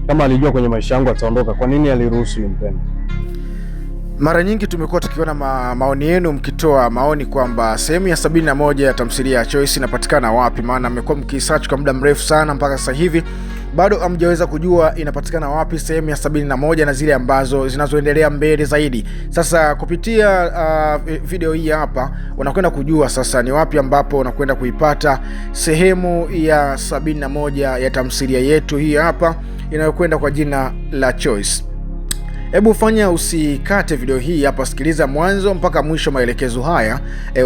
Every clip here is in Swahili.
Kama alijua kwenye maisha yangu ataondoka, kwa nini aliruhusu nimpende? Mara nyingi tumekuwa tukiona maoni yenu mkitoa maoni kwamba sehemu ya 71 ya tamthilia ya Choice inapatikana wapi, maana mmekuwa mkisearch kwa muda mrefu sana mpaka sasa hivi bado hamjaweza kujua inapatikana wapi sehemu ya 71 na zile ambazo zinazoendelea mbele zaidi. Sasa kupitia video hii hapa unakwenda kujua sasa ni wapi ambapo unakwenda kuipata sehemu ya 71 ya tamthilia yetu hii hapa inayokwenda kwa jina la Choice. Hebu fanya usikate video hii hapa, sikiliza mwanzo mpaka mwisho maelekezo haya.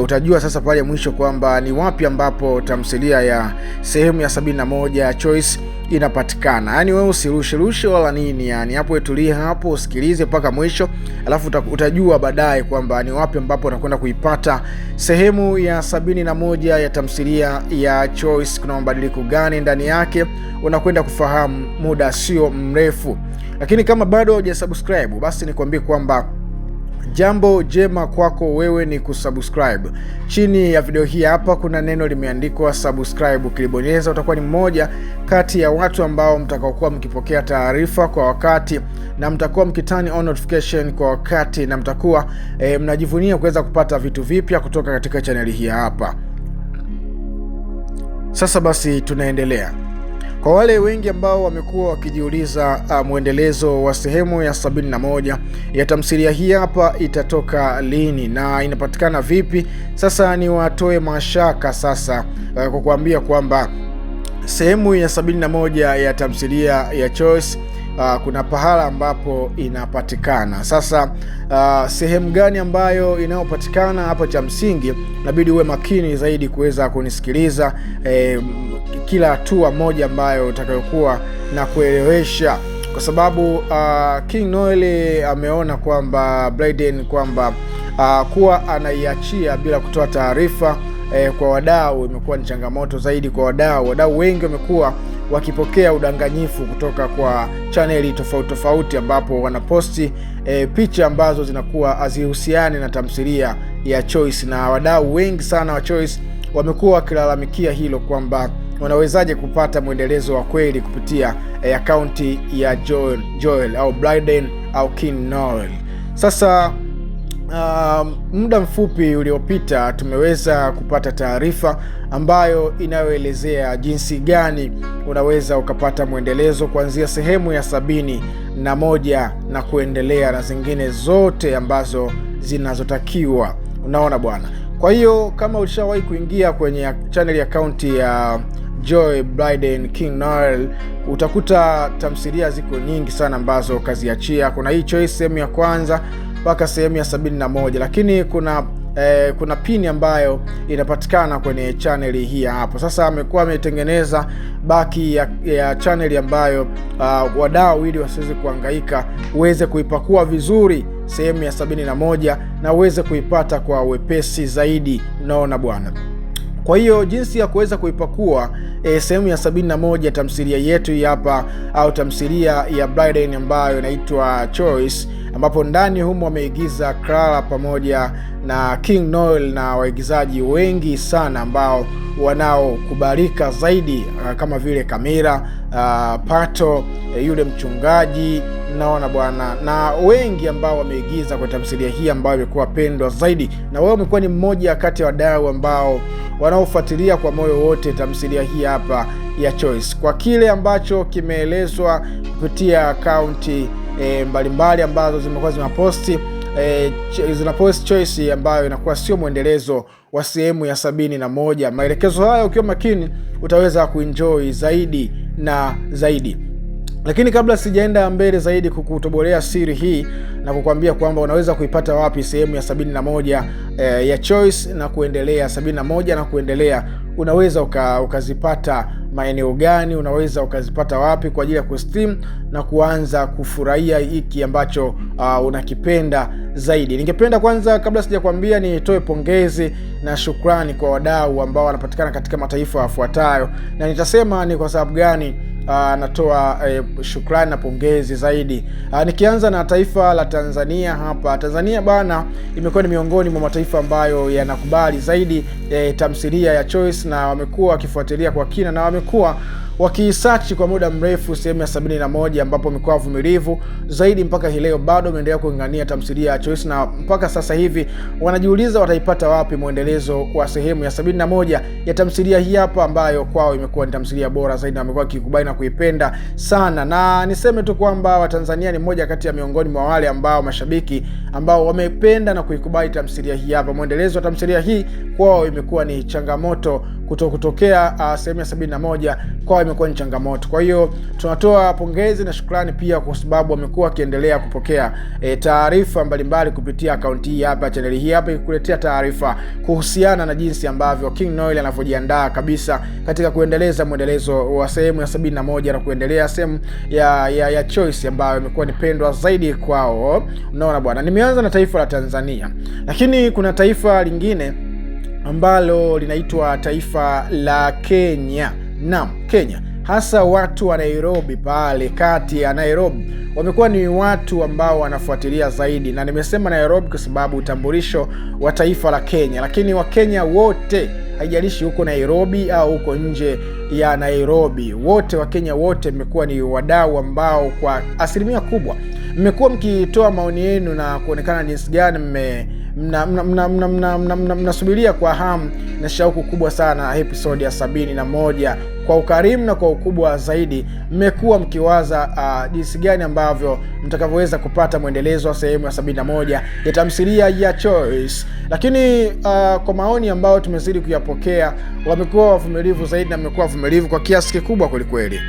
Utajua sasa pale mwisho kwamba ni wapi ambapo tamthilia ya sehemu ya 71 ya Choice inapatikana. Yaani wewe usirushe wala nini, yani hapo etulia hapo usikilize mpaka mwisho, alafu utajua baadaye kwamba ni wapi ambapo unakwenda kuipata sehemu ya 71 ya tamthilia ya Choice. Kuna mabadiliko gani ndani yake unakwenda kufahamu muda sio mrefu. Lakini kama bado hujasubscribe, basi nikwambie kwamba jambo jema kwako wewe ni kusubscribe. Chini ya video hii hapa kuna neno limeandikwa subscribe. Ukilibonyeza utakuwa ni mmoja kati ya watu ambao mtakaokuwa mkipokea taarifa kwa wakati, na mtakuwa mkitani on notification kwa wakati, na mtakuwa mnajivunia kuweza kupata vitu vipya kutoka katika chaneli hii hapa. Sasa basi tunaendelea. Kwa wale wengi ambao wamekuwa wakijiuliza mwendelezo wa sehemu ya 71 ya tamthilia hii hapa itatoka lini na inapatikana vipi, sasa ni watoe mashaka sasa kwa kuambia kwamba sehemu ya 71 ya tamthilia ya Choice kuna pahala ambapo inapatikana. Sasa sehemu gani ambayo inayopatikana hapo, cha msingi inabidi uwe makini zaidi kuweza kunisikiliza kila hatua moja ambayo utakayokuwa na kuelewesha, kwa sababu King Noel ameona kwamba Bryden kwamba kuwa anaiachia bila kutoa taarifa kwa wadau imekuwa ni changamoto zaidi kwa wadau. Wadau wengi wamekuwa wakipokea udanganyifu kutoka kwa chaneli tofauti tofauti, ambapo wanaposti picha ambazo zinakuwa hazihusiani na tamthilia ya Choice, na wadau wengi sana wa Choice wamekuwa wakilalamikia hilo kwamba wanawezaje kupata mwendelezo wa kweli kupitia akaunti ya Joel au Bryden au King Noel. Sasa muda mfupi uliopita tumeweza kupata taarifa ambayo inayoelezea jinsi gani unaweza ukapata mwendelezo kuanzia sehemu ya 71 na kuendelea na zingine zote ambazo zinazotakiwa. Unaona bwana. Kwa hiyo kama ulishawahi kuingia kwenye channel akaunti ya Joel, Bryden, King Noel, utakuta tamthilia ziko nyingi sana ambazo kaziachia. Kuna hii Choice sehemu ya kwanza mpaka sehemu ya 71, lakini kuna pini ambayo inapatikana kwenye channel hii hapo. Sasa amekuwa ametengeneza baki ya channel ambayo wadau ili wasiweze kuhangaika uweze kuipakua vizuri sehemu ya 71 na uweze kuipata kwa wepesi zaidi. Unaona bwana. Kwa hiyo jinsi ya kuweza kuipakua sehemu ya 71 tamthilia yetu hapa au tamthilia ya Bryden ambayo inaitwa Choice, ambapo ndani humo wameigiza Clara pamoja na King Noel na waigizaji wengi sana ambao wanaokubalika zaidi kama vile Kamira, Pato, yule mchungaji, naona bwana, na wengi ambao wameigiza kwa tamthilia hii ambayo imekuwa pendwa zaidi, na wewe umekuwa ni mmoja kati ya wadau ambao wanaofuatilia kwa moyo wote tamthilia hii hapa ya Choice. Kwa kile ambacho kimeelezwa kupitia akaunti mbalimbali ambazo zimekuwa zinapost Choice ambayo inakuwa sio mwendelezo wa sehemu ya 71. Maelekezo haya ukiwa makini utaweza kuenjoy zaidi na zaidi. Lakini kabla sijaenda mbele zaidi kukutobolea siri hii na kukwambia kwamba unaweza kuipata wapi sehemu ya 71 ya Choice na kuendelea, 71 na kuendelea, unaweza ukazipata maeneo gani, unaweza ukazipata wapi kwa ajili ya kustream na kuanza kufurahia hiki ambacho unakipenda zaidi. Ningependa kwanza, kabla sijakwambia, nitoe pongezi na shukrani kwa wadau ambao wanapatikana katika mataifa yafuatayo, na nitasema ni kwa sababu gani natoa shukrani na pongezi zaidi. Nikianza na taifa la Tanzania. Hapa Tanzania bana, imekuwa ni miongoni mwa mataifa ambayo yanakubali zaidi tamthilia ya Choice, na wamekuwa wakifuatilia kwa kina na wamekuwa wakisearch kwa muda mrefu sehemu ya 71, ambapo wamekuwa vumilivu zaidi mpaka hii leo bado wameendelea kung'ang'ania tamthilia ya Choice, na mpaka sasa hivi wanajiuliza wataipata wapi mwendelezo wa sehemu ya 71 ya tamthilia hii hapa, ambayo kwao imekuwa ni tamthilia bora zaidi na wamekuwa kikubali na kuipenda sana. Na niseme tu kwamba Watanzania ni moja kati ya miongoni mwa wale ambao mashabiki ambao wamependa na kuikubali tamthilia hii hapa. Mwendelezo wa tamthilia hii kwao imekuwa ni changamoto, kutokea sehemu ya 71 kwao imekuwa ni changamoto. Kwa hiyo tunatoa pongezi na shukrani pia kwa sababu wamekuwa wakiendelea kupokea taarifa mbalimbali kupitia akaunti hii hapa, channel hii hapa, ikuletea taarifa kuhusiana na jinsi ambavyo King Noel anavyojiandaa kabisa katika kuendeleza mwendelezo wa sehemu ya 71 na kuendelea sehemu ya Choice ambayo imekuwa ni pendwa zaidi kwao. Unaona bwana, nimeanza na taifa la Tanzania, lakini kuna taifa lingine ambalo linaitwa taifa la Kenya. Naam, Kenya, hasa watu wa Nairobi, pale kati ya Nairobi wamekuwa ni watu ambao wanafuatilia zaidi, na nimesema Nairobi kwa sababu utambulisho wa taifa la Kenya, lakini Wakenya wote, haijalishi huko Nairobi au huko nje ya Nairobi, wote Wakenya wote mmekuwa ni wadau ambao kwa asilimia kubwa mmekuwa mkitoa maoni yenu na kuonekana jinsi gani mnasubiria kwa hamu na shauku kubwa sana episode ya 71. Kwa ukarimu na kwa ukubwa zaidi mmekuwa mkiwaza jinsi gani ambavyo mtakavyoweza kupata mwendelezo wa sehemu ya 71 ya tamthilia ya Choice. Lakini kwa maoni ambayo tumezidi kuyapokea, wamekuwa wavumilivu zaidi na mmekuwa wavumilivu kwa kiasi kikubwa kweli.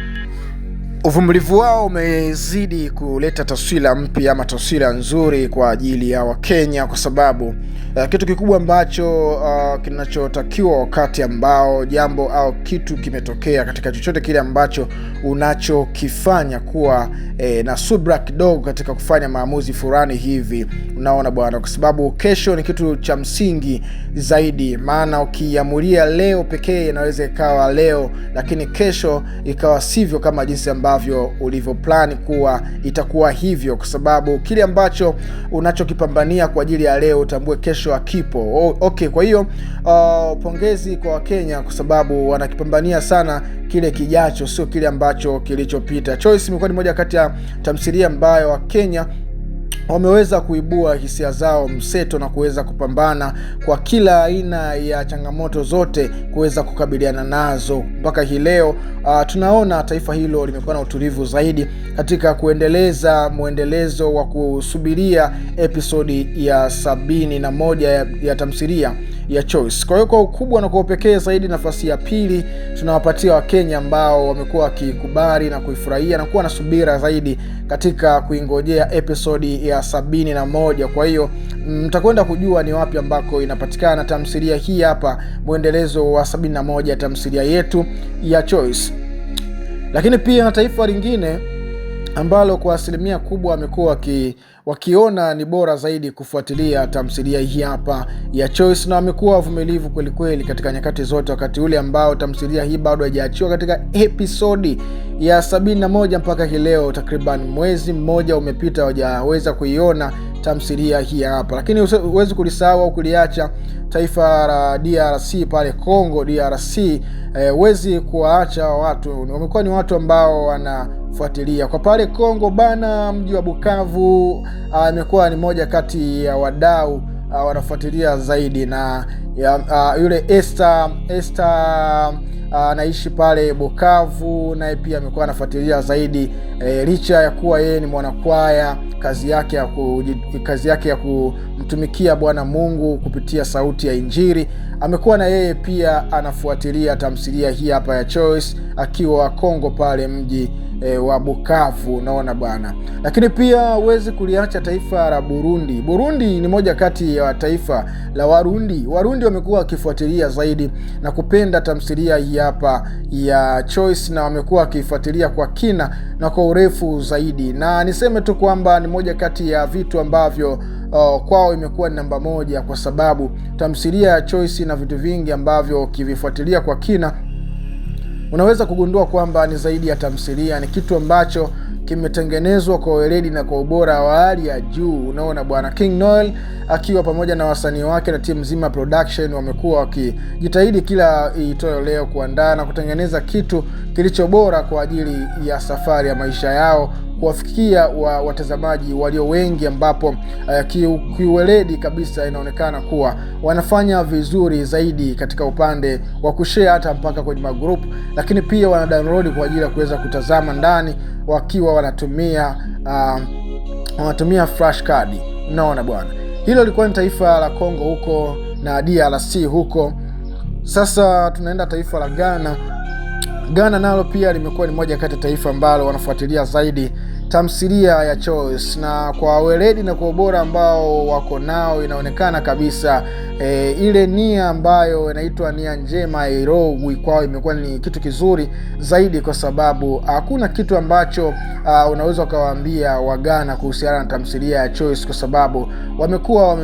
Uvumilivu wao umezidi kuleta taswira mpya ama taswira nzuri kwa ajili ya Wakenya, kwa sababu kitu kikubwa ambacho kinachotakiwa wakati ambao jambo au kitu kimetokea katika chochote kile ambacho unachokifanya, kuwa na subra kidogo katika kufanya maamuzi fulani hivi. Unaona bwana, kwa sababu kesho ni kitu cha msingi zaidi, maana ukiamulia leo pekee inaweza ikawa leo, lakini kesho ikawa sivyo kama jinsi ambavyo ulivyoplan kuwa itakuwa hivyo, kwa sababu kile ambacho unachokipambania kwa ajili ya leo utambue kesho hakipo. Okay, kwa hiyo pongezi kwa Wakenya kwa sababu wanakipambania sana kile kijacho, sio kile ambacho kilichopita. Choice imekuwa ni moja kati ya tamthilia ambayo Wakenya wameweza kuibua hisia zao mseto na kuweza kupambana kwa kila aina ya changamoto zote kuweza kukabiliana nazo. Mpaka hii leo tunaona taifa hilo limekuwa na utulivu zaidi katika kuendeleza mwendelezo wa kusubiria episodi ya 71 ya tamthilia ya Choice. Kwa hiyo kwa ukubwa na kwa upekee zaidi, nafasi ya pili tunawapatia Wakenya ambao wamekuwa wakikubali na kuifurahia na kuwa na subira zaidi katika kuingojea episodi ya 71. Kwa hiyo mtakwenda kujua ni wapi ambako inapatikana tamthilia hii hapa, mwendelezo wa 71 ya tamthilia yetu ya Choice. Lakini pia taifa lingine ambalo kwa asilimia kubwa wamekuwa wakiona ni bora zaidi kufuatilia tamthilia hii hapa ya Choice, na wamekuwa wavumilivu kweli katika nyakati zote, wakati ule ambao tamthilia hii bado haijaachiwa katika episodi ya 71 mpaka hii leo takriban mwezi mmoja umepita hawajaweza kuiona tamthilia hii hapa. Lakini huwezi kulisahau au kuliacha taifa la DRC pale Congo DRC. Huwezi kuwaacha watu, wamekuwa ni watu ambao wanafuatilia kwa pale Congo bana. Mji wa Bukavu imekuwa ni moja kati ya wadau wanafuatilia zaidi, na yule Esther anaishi pale Bukavu, naye pia amekuwa anafuatilia zaidi licha ya kuwa yeye ni mwanakwaya. Kazi yake ya kumtumikia Bwana Mungu kupitia sauti ya Injili, amekuwa na yeye pia anafuatilia tamthilia hii hapa ya Choice akiwa Kongo pale mji wa Bukavu. Unaona bwana. Lakini pia huwezi kuliacha taifa la Burundi. Burundi ni moja kati ya taifa la Warundi. Warundi wamekuwa wakifuatilia zaidi na kupenda tamthilia hii hapa ya Choice, na wamekuwa wakifuatilia kwa kina na kwa urefu zaidi, na niseme tu kwamba ni moja kati ya vitu ambavyo kwao imekuwa ni namba moja, kwa sababu tamthilia ya Choice na vitu vingi ambavyo ukivifuatilia kwa kina unaweza kugundua kwamba ni zaidi ya tamthilia, ni kitu ambacho kimetengenezwa kwa weledi na kwa ubora wa hali ya juu. Unaona bwana, King Noel akiwa pamoja na wasanii wake na timu nzima production wamekuwa wakijitahidi kila itoyo leo kuandaa na kutengeneza kitu kilicho bora kwa ajili ya safari ya maisha yao, kuwafikia watazamaji walio wengi, ambapo kiuweledi kabisa inaonekana kuwa wanafanya vizuri zaidi katika upande wa kushare hata mpaka kwenye magroup, lakini pia wana download kwa ajili ya kuweza kutazama ndani wakiwa wanatumia flash card. Unaona bwana, hilo lilikuwa ni taifa la Kongo huko na DRC huko. Sasa tunaenda taifa la Ghana. Ghana nalo pia limekuwa ni moja kati ya taifa ambalo wanafuatilia zaidi tamthilia ya Choice, na kwa weledi na kwa ubora ambao wako nao inaonekana kabisa ile nia ambayo inaitwa nia njema Irogwi kwao imekuwa ni kitu kizuri zaidi, kwa sababu hakuna kitu ambacho unaweza ukawaambia wa Ghana kuhusiana na tamthilia ya Choice, kwa sababu wamekuwa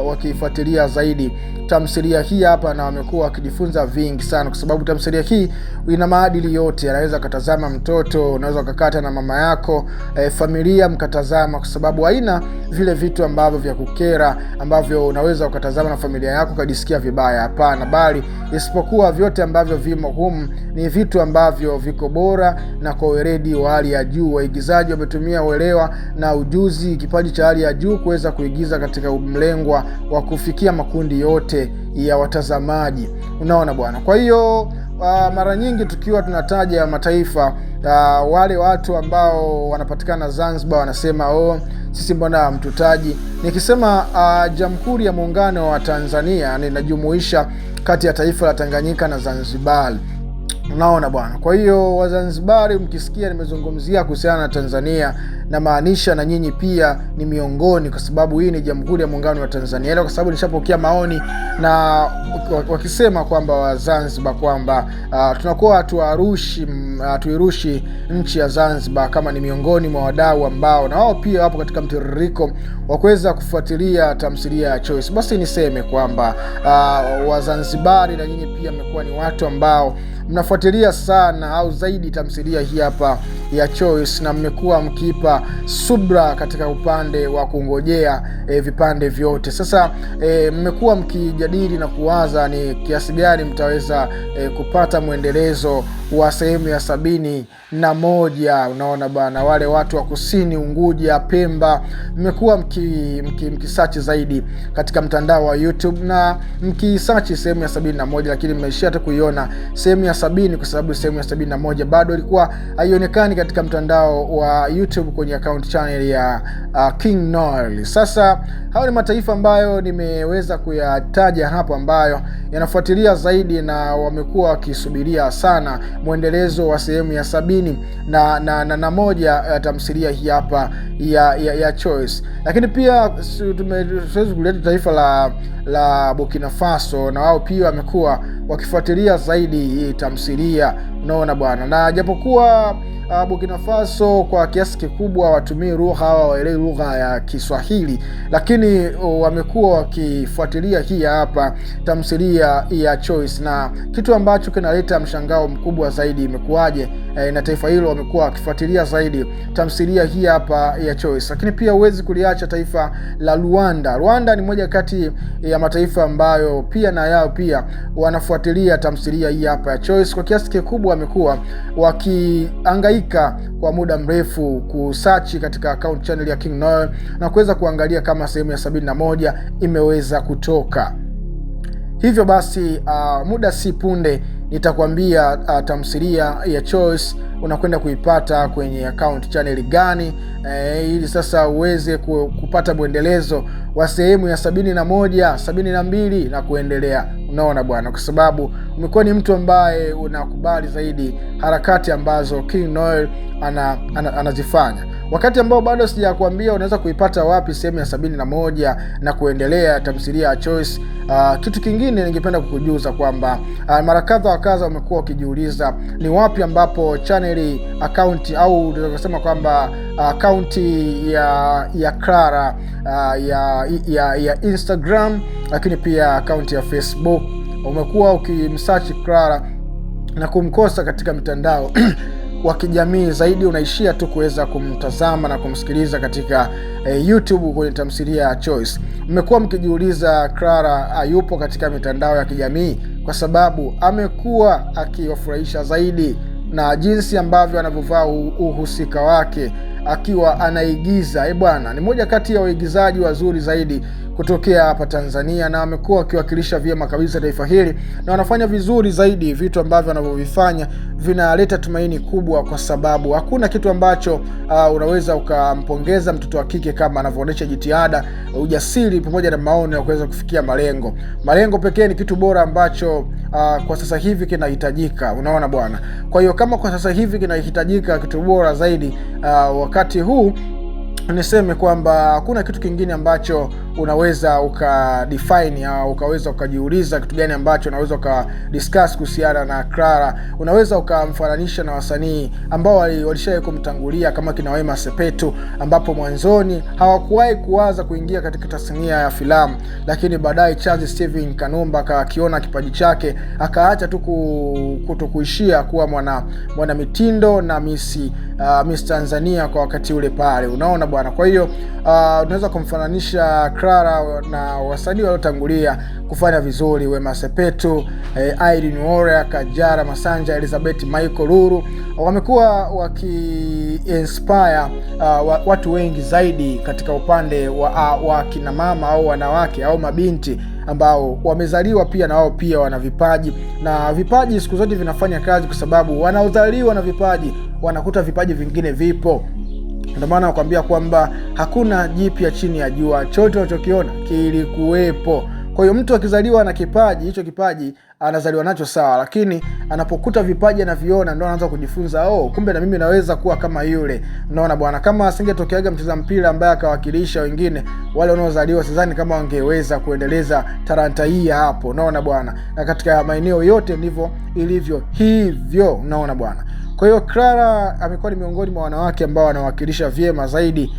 wakifuatilia zaidi tamthilia hii hapa na wamekuwa wakijifunza vingi sana, kwa sababu tamthilia hii ina maadili yote. Anaweza katazama mtoto, unaweza kukata na mama yako, familia mkatazama, kwa sababu haina vile vitu ambavyo vya kukera ambavyo unaweza ukatazama na familia yako kujisikia vibaya. Hapana, bali isipokuwa vyote ambavyo vimo humu ni vitu ambavyo viko bora na kwa weledi wa hali ya juu. Waigizaji wametumia uelewa na ujuzi, kipaji cha hali ya juu kuweza kuigiza katika mlengwa wa kufikia makundi yote ya watazamaji. Unaona bwana, kwa hiyo mara nyingi tukiwa tunataja mataifa, wale watu ambao wanapatikana Zanzibar wanasema sisi mbona mtutaji. Nikisema Jamhuri ya Muungano wa Tanzania ninajumuisha kati ya taifa la Tanganyika na Zanzibar. Unaona bwana, kwa hiyo Wazanzibari mkisikia nimezungumzia kuhusiana na Tanzania na maanisha na nyinyi pia ni miongoni, kwa sababu hii ni Jamhuri ya Muungano wa Tanzania. Kwa sababu nishapokea maoni na wakisema kwamba Wazanzibar kwamba tunakuwa hatuirushi nchi ya Zanzibar, kama ni miongoni mwa wadau ambao na wao pia wapo katika mtiririko wa kuweza kufuatilia tamthilia ya Choice. Basi niseme kwamba Wazanzibari na nyinyi pia mmekuwa ni watu ambao mnafuatilia sana au zaidi tamthilia hii hapa ya Choice, na mmekuwa mkipa subra katika upande wa kungojea vipande vyote. Sasa mmekuwa mkijadili na kuwaza ni kiasi gani mtaweza kupata mwendelezo wa sehemu ya 71. Unaona bana, wale watu wa Kusini Unguja, Pemba, mmekuwa mkisearch zaidi katika mtandao wa YouTube na mkisearch sehemu ya 71, lakini mmeishia hata kuiona sehemu ya 70, kwa sababu sehemu ya 71 bado ilikuwa haionekani katika mtandao wa YouTube kwenye account channel ya King Noel. Sasa hao ni mataifa ambayo nimeweza kuyataja hapo ambayo yanafuatilia zaidi na wamekuwa wakisubiria sana mwendelezo wa sehemu ya 71 tamthilia hii hapa ya Choice. Lakini pia tumeweza kuleta taifa la Burkina Faso, na wao pia wamekuwa wakifuatilia zaidi hii tamthilia. Unaona bwana, na japokuwa Burkina Faso kwa kiasi kikubwa watumii lugha au waelewi lugha ya Kiswahili, lakini wamekuwa wakifuatilia hii hapa tamthilia ya Choice, na kitu ambacho kinaleta mshangao mkubwa zaidi imekuwaje na taifa hilo wamekuwa wakifuatilia zaidi tamthilia hii hapa ya Choice. Lakini pia huwezi kuliacha taifa la Rwanda. Rwanda ni moja kati ya mataifa ambayo pia na yao pia wanafuatilia tamthilia hii hapa ya Choice. Kwa kiasi kikubwa wamekuwa wakihangaika kwa muda mrefu kusearch katika account channel ya King Noel na kuweza kuangalia kama sehemu ya 71 imeweza kutoka. Hivyo basi muda si punde nitakwambia tamthilia ya Choice unakwenda kuipata kwenye account channel gani, ili sasa uweze kupata mwendelezo wa sehemu ya 71, 72 na kuendelea. Unaona bwana, kwa sababu umekuwa ni mtu ambaye unakubali zaidi harakati ambazo King Noel anazifanya. Wakati ambao bado sijakwambia unaweza kuipata wapi sehemu ya 71 na kuendelea tamthilia ya Choice. Kitu kingine ningependa kukujuza kwamba mara kadha wa kadha umekuwa ukijiuliza ni wapi ambapo channel account au tunasema kwamba account ya Clara ya Instagram, lakini pia account ya Facebook umekuwa ukimsearch Clara na kumkosa katika mitandao wa kijamii zaidi unaishia tu kuweza kumtazama na kumsikiliza katika YouTube kwenye tamthilia ya Choice. Mmekuwa mkijiuliza Clara yupo katika mitandao ya kijamii kwa sababu amekuwa akiwafurahisha zaidi na jinsi ambavyo anavyovaa uhusika wake akiwa anaigiza. Bwana, ni moja kati ya waigizaji wazuri zaidi kutokea hapa Tanzania, na amekuwa akiwakilisha vyema kabisa taifa hili, na wanafanya vizuri zaidi. Vitu ambavyo wanavyovifanya vinaleta tumaini kubwa, kwa sababu hakuna kitu ambacho unaweza ukampongeza mtoto wa kike kama anavyoonyesha jitihada, ujasiri pamoja na maono ya kuweza kufikia malengo. Malengo pekee ni kitu bora ambacho kwa sasa hivi kinahitajika. Unaona bwana. Kwa hiyo kama kwa sasa hivi kinahitajika kitu bora zaidi wakati huu, niseme kwamba hakuna kitu kingine ambacho unaweza ukadefine au ukaweza ukajiuliza kitu gani ambacho unaweza ukadiscuss kuhusiana na Clara. Unaweza ukamfananisha na wasanii ambao walishawahi kumtangulia kama kina Wema Sepetu, ambapo mwanzoni hawakuwahi kuwaza kuingia katika tasnia ya filamu, lakini baadaye Charles Steven Kanumba akakiona kipaji chake, akaacha tu kutokuishia kuwa mwana mitindo na Miss Tanzania kwa wakati ule pale. Unaona bwana. Kwa hiyo unaweza kumfananisha Clara na wasanii waliotangulia kufanya vizuri: Wema Sepetu, Irene Uwoya, Kajala Masanja, Elizabeth Michael Lulu. Wamekuwa waki-inspire watu wengi zaidi katika upande wa kina mama au wanawake au mabinti ambao wamezaliwa pia na wao pia wana vipaji, na vipaji siku zote vinafanya kazi, kwa sababu wanaozaliwa na vipaji wanakuta vipaji vingine vipo. Ndio maana nakwambia kwamba hakuna jipya chini ya jua, chote unachokiona kilikuwepo. Kwa hiyo mtu akizaliwa na kipaji, hicho kipaji anazaliwa nacho sawa, lakini anapokuta vipaji anaviona ndio anaanza kujifunza, kumbe na mimi naweza kuwa kama yule. Unaona bwana. Kama asingetokeaga mcheza mpira ambaye akawakilisha wengine, wale wanaozaliwa sidhani kama wangeweza kuendeleza talanta hii hapo. Unaona bwana. Na katika maeneo yote ndivyo ilivyo hivyo. Unaona bwana. Kwa hiyo Clara amekuwa ni miongoni mwa wanawake ambao wanawakilisha vyema zaidi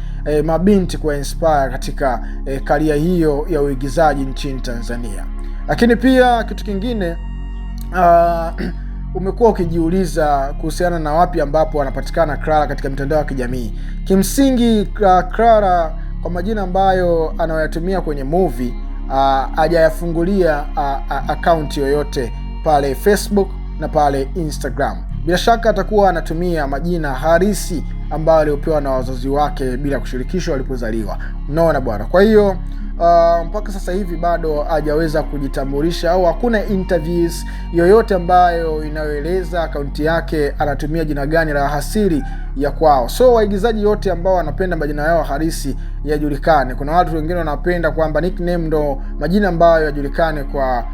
mabinti kwa inspire katika karia hiyo ya uigizaji nchini Tanzania. Lakini pia kitu kingine umekuwa ukijiuliza kuhusiana na wapi ambapo anapatikana Clara katika mitandao ya kijamii. Kimsingi Clara kwa majina ambayo anayoyatumia kwenye movie hajayafungulia account yoyote pale Facebook na pale Instagram. Bila shaka atakuwa anatumia majina halisi ambayo aliopewa na wazazi wake bila kushirikishwa walipozaliwa. Unaona bwana. Kwa hiyo mpaka sasa hivi bado hajaweza kujitambulisha, au hakuna interviews yoyote ambayo inayoeleza akaunti yake anatumia jina gani la asili ya kwao. So waigizaji wote ambao wanapenda majina yao halisi yajulikane. Kuna watu wengine wanapenda kwamba nickname ndo majina ambayo yajulikane kwa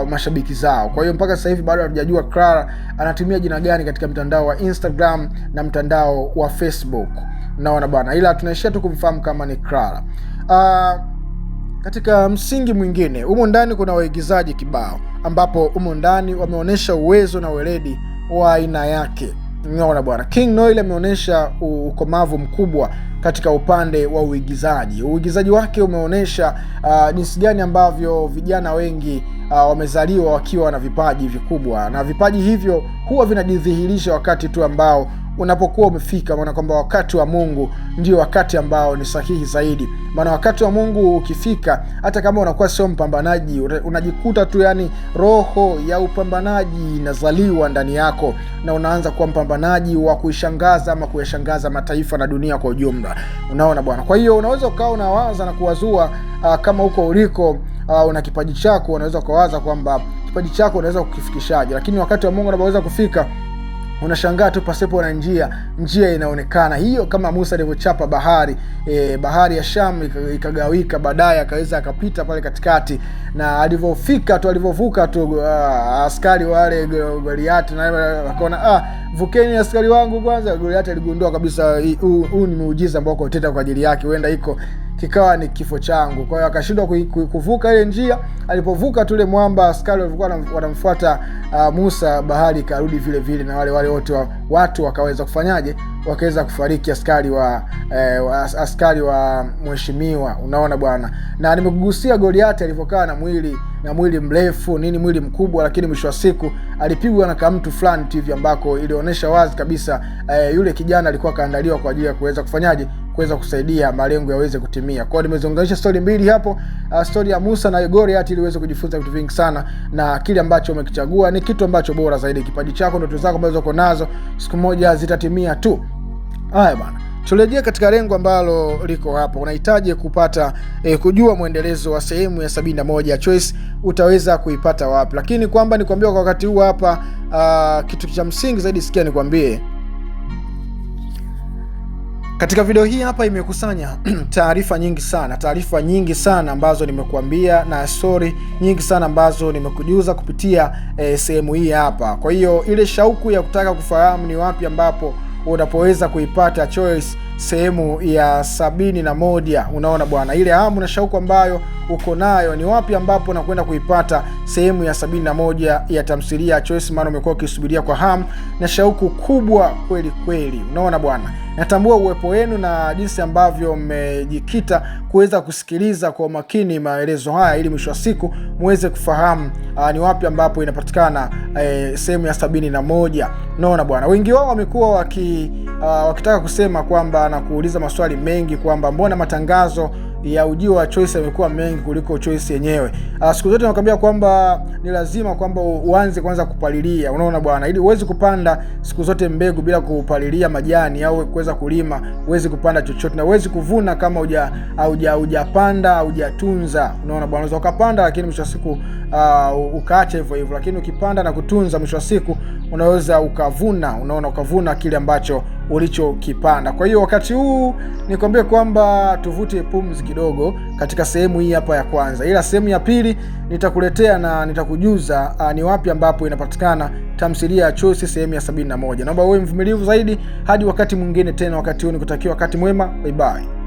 mashabiki zao. Kwa hiyo mpaka sasa hivi bado hatujajua Clara anatumia jina gani katika mtandao wa Instagram na mtandao wa Facebook. Naona bwana, ila tunaishia tu kumfahamu kama ni Clara. Katika msingi mwingine, humo ndani kuna waigizaji kibao, ambapo humo ndani wameonyesha uwezo na weledi wa aina yake. Unaona bwana. King Noel ameonyesha ukomavu mkubwa katika upande wa uigizaji. Uigizaji wake umeonyesha jinsi gani ambavyo vijana wengi wamezaliwa wakiwa na vipaji vikubwa, na vipaji hivyo huwa vinajidhihirisha wakati tu ambao unapokuwa umefika. Maana kwamba wakati wa Mungu ndio wakati ambao ni sahihi zaidi. Maana wakati wa Mungu ukifika, hata kama unakuwa sio mpambanaji, unajikuta tu yani roho ya upambanaji inazaliwa ndani yako, na unaanza kuwa mpambanaji wa kuishangaza ama kuyashangaza mataifa na dunia kwa ujumla. Unaona bwana. Kwa hiyo unaweza ukawa unawaza na kuwazua kama huko uliko una kipaji chako, unaweza kuwaza kwamba kipaji chako unaweza kukifikishaje, lakini wakati wa Mungu unapoweza kufika, unashangaa tu pasipo na njia inaonekana. Hiyo kama Musa alivyochapa bahari ya Sham ikagawika, baadaye akaweza akapita pale katikati, na alivyovuka tu askari wale Goliath na akaona vukeni askari wangu kwanza. Goliath aligundua kabisa huu ni muujiza ambao kwa teta kwa ajili yake, huenda iko kikawa ni kifo changu. Kwa hiyo akashindwa kuvuka ile njia. Alipovuka tule mwamba, askari walikuwa wanamfuata Musa, bahari ikarudi vile vile, na wale wote watu wakaweza kufanyaje, wakaweza kufariki, askari wa mheshimiwa. Unaona bwana, na nimekugusia Goliath alivyokaa na mwili mrefu mwili mkubwa, lakini mwisho wa siku alipigwa na kamtu fulani hivi ambako ilionyesha wazi kabisa yule kijana alikuwa kaandaliwa kwa ajili ya kuweza kufanyaje, kuweza kusaidia malengo yaweze kutimia. Kwa hiyo nimezunganisha story mbili hapo, story ya Musa na Goliath, ili uweze kujifunza vitu vingi sana, na kile ambacho umekichagua ni kitu ambacho bora zaidi. Kipaji chako, ndoto zako ambazo uko nazo, siku moja zitatimia tu. Haya bwana, turejea katika lengo ambalo liko hapa. Unahitaji kupata kujua mwendelezo wa sehemu ya 71 ya Choice, utaweza kuipata wapi? Lakini kwamba nikwambia kwa wakati huu hapa, kitu cha msingi zaidi, sikia nikwambie, katika video hii hapa imekusanya taarifa nyingi sana ambazo nimekuambia, na story nyingi sana ambazo nimekujuza kupitia sehemu hii hapa. Kwa hiyo ile shauku ya kutaka kufahamu ni wapi ambapo unapoweza kuipata Choice sehemu ya 71, unaona bwana, ile hamu na shauku ambayo uko nayo, ni wapi ambapo unakwenda kuipata sehemu ya 71 ya tamthilia ya Choice, maana umekuwa ukisubiria kwa hamu na shauku kubwa kweli kweli. Unaona bwana, natambua uwepo wenu na jinsi ambavyo mmejikita kuweza kusikiliza kwa makini maelezo haya, ili mwisho wa siku muweze kufahamu ni wapi ambapo inapatikana sehemu ya 71. Unaona bwana, wengi wao wamekuwa wakitaka kusema kwamba na kuuliza maswali mengi kwamba mbona matangazo ya ujio wa Choice yamekuwa mengi kuliko Choice yenyewe. Siku zote nakwambia kwamba ni lazima kwamba uanze kwanza kupalilia. Unaona bwana, ili uweze kupanda siku zote mbegu bila kupalilia majani au kuweza kulima, uweze kupanda chochote, na uweze kuvuna kama hujapanda, hujatunza. Unaona bwana, unaweza ukapanda lakini mwisho wa siku ukaacha hivyo, lakini ukipanda na kutunza, mwisho wa siku unaweza ukavuna. Unaona, ukavuna kile ambacho ulichokipanda. Kwa hiyo wakati huu nikwambie kwamba tuvute pumzi kidogo katika sehemu hii hapa ya kwanza, ila sehemu ya pili nitakuletea na nitakujuza ni wapi ambapo inapatikana tamthilia ya Choice sehemu ya 71. Naomba uwe mvumilivu zaidi hadi wakati mwingine tena. Wakati huu nikutakia wakati mwema, bye bye.